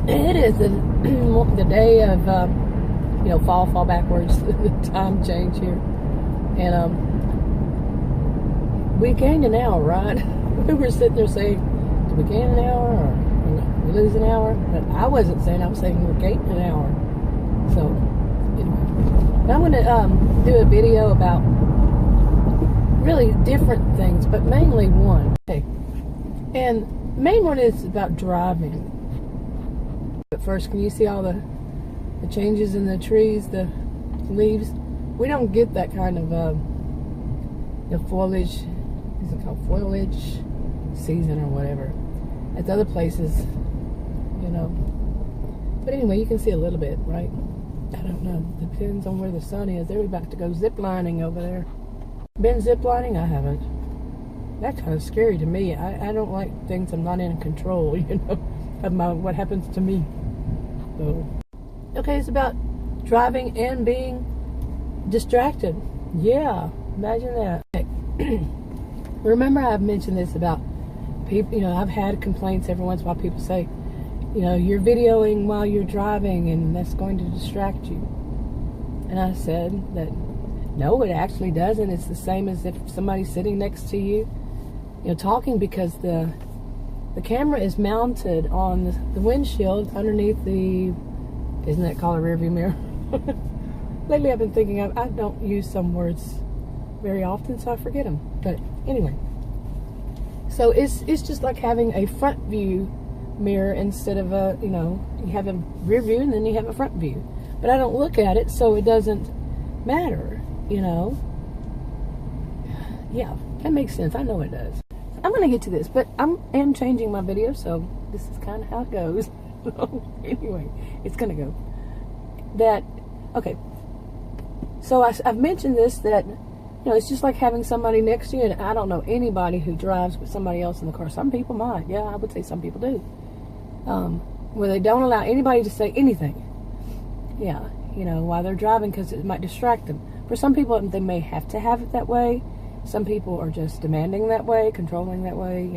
It is the day of, fall backwards, the time change here. And we gained an hour, right? We were sitting there saying, did we gain an hour or we lose an hour? But I wasn't saying, I was saying we're gaining an hour. So, anyway. But I'm going to do a video about really different things, but mainly one. Okay. And the main one is about driving. But first, can you see all the changes in the trees, the leaves? We don't get that kind of foliage. Is it called foliage season or whatever? At the other places, But anyway, you can see a little bit, right? I don't know. Depends on where the sun is. They're about to go zip lining over there. Been zip lining? I haven't. That's kind of scary to me. I don't like things I'm not in control, of what happens to me. So, okay, it's about driving and being distracted. Yeah, imagine that. Okay. Remember, I've mentioned this about people. I've had complaints every once in a while. People say, you're videoing while you're driving, and that's going to distract you. And I said that no, it actually doesn't. It's the same as if somebody's sitting next to you, talking, because the camera is mounted on the windshield underneath the, isn't that called a rearview mirror? Lately I've been thinking I don't use some words very often, so I forget them. But anyway, so it's just like having a front view mirror instead of you have a rear view and then you have a front view. But I don't look at it, so it doesn't matter, Yeah, that makes sense. I know it does. I'm going to get to this, but I am changing my video, so this is kind of how it goes. So anyway, it's going to go. Okay. So I've mentioned this, that, it's just like having somebody next to you, and I don't know anybody who drives with somebody else in the car. Some people might. Yeah, I would say some people do. Where they don't allow anybody to say anything. Yeah, while they're driving, because it might distract them. For some people, they may have to have it that way. Some people are just demanding that way, controlling that way,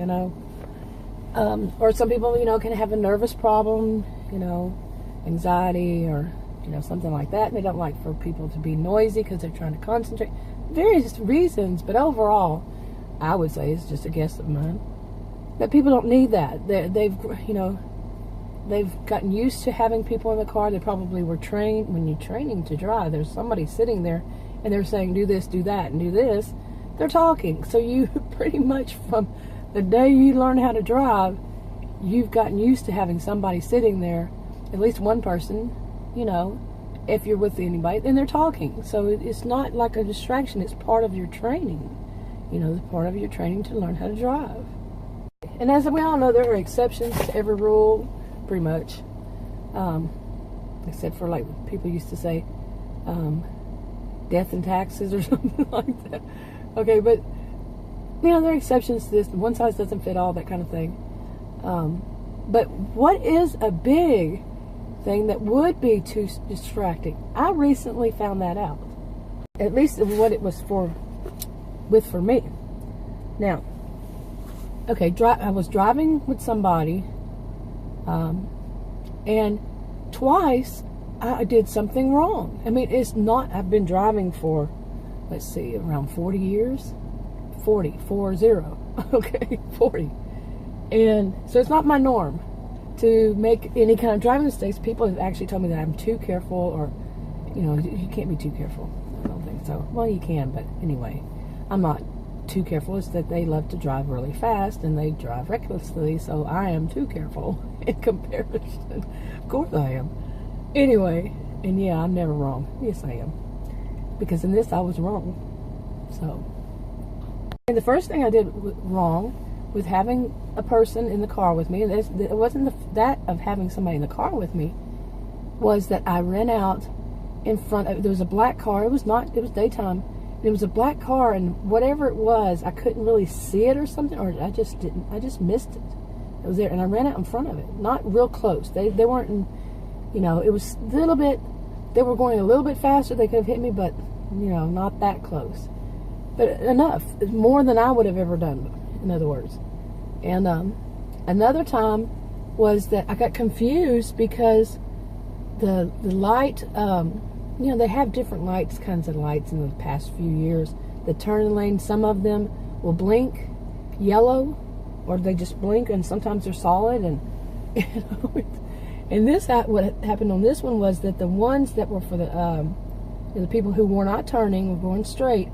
Or some people, can have a nervous problem, anxiety or, something like that. And they don't like for people to be noisy because they're trying to concentrate. Various reasons, but overall, I would say, it's just a guess of mine, that people don't need that. They've gotten used to having people in the car. They probably were trained. When you're training to drive, there's somebody sitting there and they're saying, do this, do that, and do this. They're talking. So you pretty much, from the day you learn how to drive, you've gotten used to having somebody sitting there, at least one person, if you're with anybody, then they're talking. So it's not like a distraction. It's part of your training. It's part of your training to learn how to drive. And as we all know, there are exceptions to every rule, pretty much. Except for, like, people used to say, death and taxes or something like that. Okay, but, there are exceptions to this. One size doesn't fit all, that kind of thing. But what is a big thing that would be too distracting? I recently found that out. At least what it was for me. Now, okay, I was driving with somebody, and twice I did something wrong. It's not, I've been driving for, let's see, around 40 years. 40. Okay, 40. And so it's not my norm to make any kind of driving mistakes. People have actually told me that I'm too careful, or, you can't be too careful. I don't think so. Well, you can, but anyway, I'm not too careful. It's that they love to drive really fast and they drive recklessly, so I am too careful in comparison. Of course I am. Anyway, and yeah, I'm never wrong. Yes, I am. Because in this, I was wrong. So, and the first thing I did wrong with having a person in the car with me, and it wasn't that of having somebody in the car with me, was that I ran out in front of, there was a black car. It was daytime. It was a black car, and whatever it was, I couldn't really see it or something, or I just missed it. It was there, and I ran out in front of it. Not real close. They weren't in, it was a little bit, they were going a little bit faster. They could have hit me, but, not that close. But enough. More than I would have ever done, in other words. And another time was that I got confused because the light, you know, they have different kinds of lights in the past few years. The turn lane, some of them will blink yellow, or they just blink, and sometimes they're solid. And you know, and what happened on this one was that the ones that were for the people who were not turning, were going straight,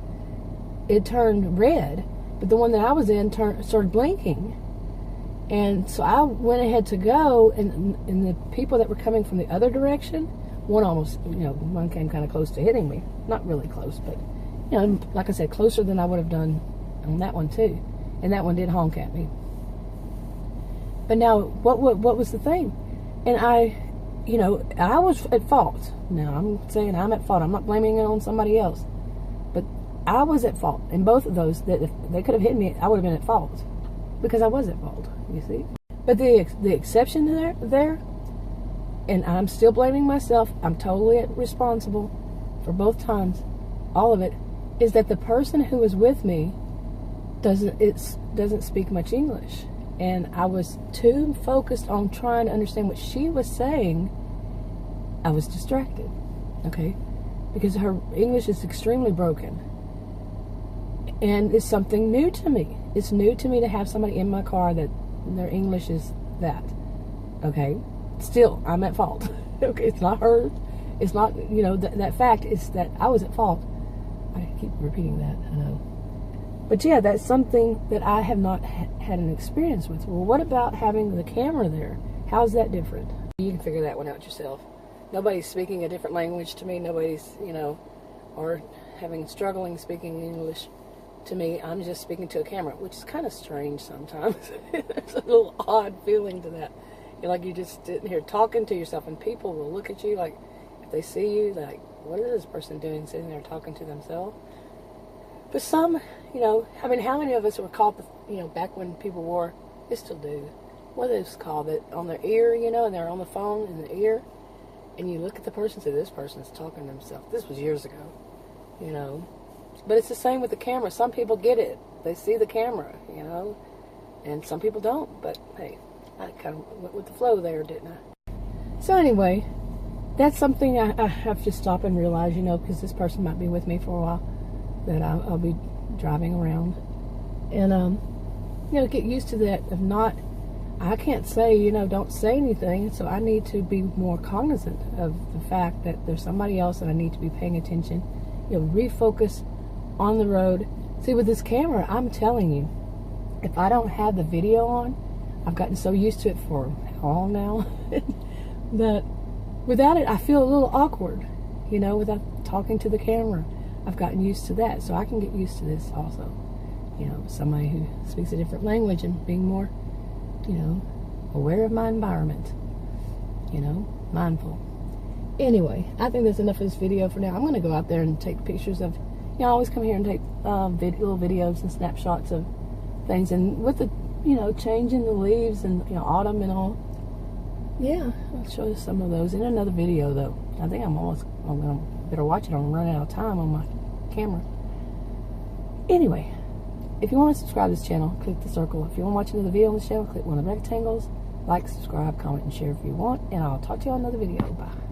it turned red, but the one that I was in started blinking. And so I went ahead to go, and the people that were coming from the other direction, one came kind of close to hitting me. Not really close, but, you know, like I said, closer than I would have done on that one too. And that one did honk at me. But now, what was the thing? And I was at fault. Now, I'm saying I'm at fault. I'm not blaming it on somebody else. But I was at fault. In both of those, that if they could have hit me, I would have been at fault. Because I was at fault, you see. But the exception there, and I'm still blaming myself, I'm totally responsible for both times, all of it, is that the person who was with me doesn't speak much English. And I was too focused on trying to understand what she was saying, I was distracted, okay? Because her English is extremely broken. And it's something new to me. It's new to me to have somebody in my car that their English is that, okay? Still, I'm at fault. Okay, it's not her. It's not, you know, that fact. It's that I was at fault. I keep repeating that, I know. But yeah, that's something that I have not had an experience with. Well, what about having the camera there? How's that different? You can figure that one out yourself. Nobody's speaking a different language to me. Nobody's, you know, or struggling speaking English to me. I'm just speaking to a camera, which is kind of strange sometimes. There's a little odd feeling to that. You're like you're just sitting here talking to yourself, and people will look at you like, if they see you, they're like, what is this person doing, sitting there talking to themselves? But some, you know, I mean, how many of us were caught, you know, back when people wore, they still do, what is called it, on their ear, you know, and they're on the phone in the ear, and you look at the person and say, this person's talking to themselves. This was years ago, you know. But it's the same with the camera. Some people get it. They see the camera, you know, and some people don't. But, hey, I kind of went with the flow there, didn't I? So anyway, that's something I have to stop and realize, you know, because this person might be with me for a while, that I'll be driving around. And, you know, get used to that of not, I can't say, you know, don't say anything. So I need to be more cognizant of the fact that there's somebody else that I need to be paying attention, you know, refocus on the road. See, with this camera, I'm telling you, if I don't have the video on, I've gotten so used to it for how long now, that without it, I feel a little awkward, you know, without talking to the camera. I've gotten used to that, so I can get used to this also. You know, somebody who speaks a different language and being more, you know, aware of my environment, you know, mindful. Anyway, I think that's enough of this video for now. I'm going to go out there and take pictures of, you know, I always come here and take little videos and snapshots of things. And with the, you know, changing the leaves and, you know, autumn and all. Yeah, I'll show you some of those in another video, though. I think I'm going to better watch it. I'm running out of time on my camera. Anyway, if you want to subscribe to this channel, click the circle. If you want to watch another video on this channel, click one of the rectangles. Like, subscribe, comment, and share if you want. And I'll talk to you on another video. Bye.